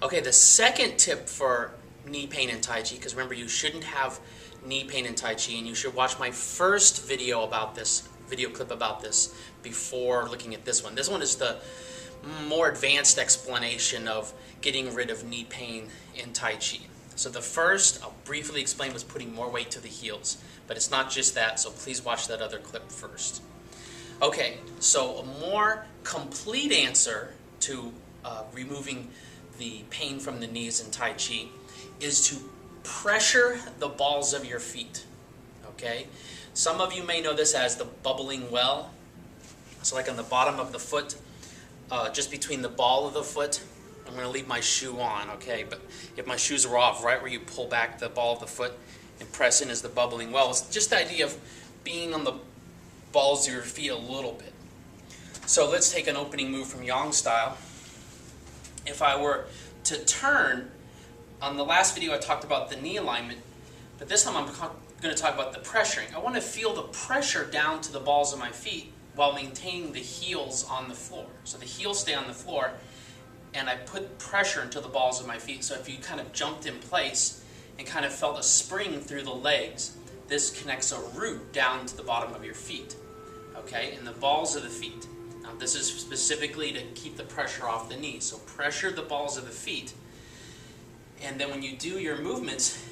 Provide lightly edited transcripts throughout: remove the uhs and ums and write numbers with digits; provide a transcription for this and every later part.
Okay, the second tip for knee pain in Tai Chi, because remember you shouldn't have knee pain in Tai Chi, and you should watch my first video about this, video clip about this, before looking at this one. This one is the more advanced explanation of getting rid of knee pain in Tai Chi. So the first, I'll briefly explain, was putting more weight to the heels. But it's not just that, so please watch that other clip first. Okay, so a more complete answer to removing the pain from the knees in Tai Chi is to pressure the balls of your feet. Okay? Some of you may know this as the bubbling well. So like on the bottom of the foot, just between the ball of the foot. I'm going to leave my shoe on, okay? But if my shoes are off, right where you pull back the ball of the foot and press in is the bubbling well. It's just the idea of being on the balls of your feet a little bit. So let's take an opening move from Yang style. If I were to turn, on the last video I talked about the knee alignment, but this time I'm going to talk about the pressuring. I want to feel the pressure down to the balls of my feet while maintaining the heels on the floor. So the heels stay on the floor, and I put pressure into the balls of my feet. So if you kind of jumped in place and kind of felt a spring through the legs, this connects a root down to the bottom of your feet, okay, in the balls of the feet. Now this is specifically to keep the pressure off the knees. So pressure the balls of the feet, and then when you do your movements,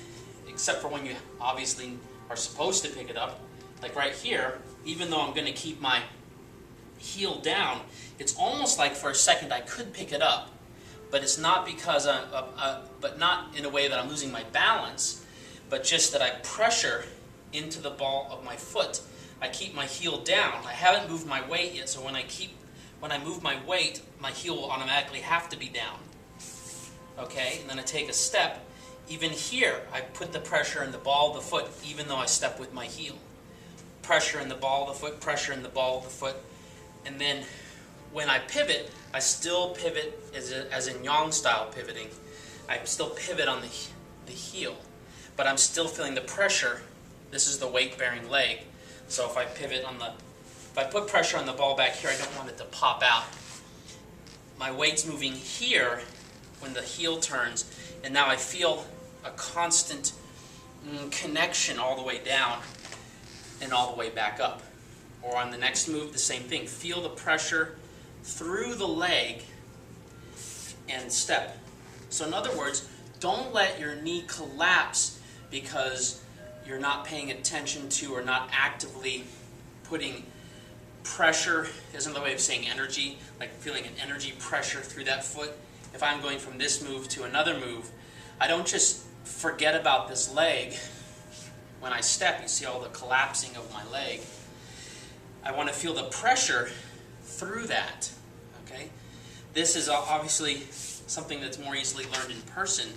except for when you obviously are supposed to pick it up, like right here, even though I'm going to keep my heel down, it's almost like for a second I could pick it up, but it's not because but not in a way that I'm losing my balance, but just that I pressure into the ball of my foot. I keep my heel down. I haven't moved my weight yet, so when I move my weight, my heel will automatically have to be down. Okay, and then I take a step. Even here, I put the pressure in the ball of the foot, even though I step with my heel. Pressure in the ball of the foot, pressure in the ball of the foot, and then when I pivot, I still pivot as in Yang style pivoting. I still pivot on the heel, but I'm still feeling the pressure. This is the weight-bearing leg. So if I put pressure on the ball back here, I don't want it to pop out. My weight's moving here when the heel turns, and now I feel a constant connection all the way down and all the way back up. Or on the next move, the same thing. Feel the pressure through the leg and step. So in other words, don't let your knee collapse because you're not paying attention to or not actively putting pressure, is another way of saying energy, like feeling an energy pressure through that foot. If I'm going from this move to another move, I don't just forget about this leg when I step. You see all the collapsing of my leg. I want to feel the pressure through that, okay? This is obviously something that's more easily learned in person,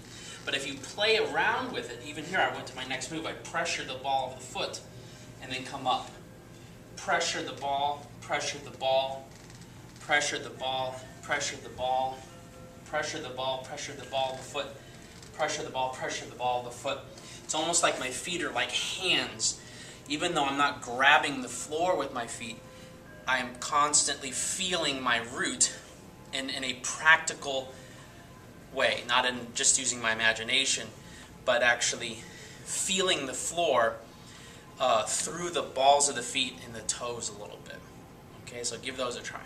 but if you play around with it, even here I went to my next move, I pressure the ball of the foot and then come up. Pressure the ball, pressure the ball, pressure the ball, pressure the ball, pressure the ball, pressure the ball of the foot, pressure the ball, pressure the ball of the foot. It's almost like my feet are like hands. Even though I'm not grabbing the floor with my feet, I am constantly feeling my root in a practical way, not in just using my imagination, but actually feeling the floor through the balls of the feet and the toes a little bit. Okay, so give those a try.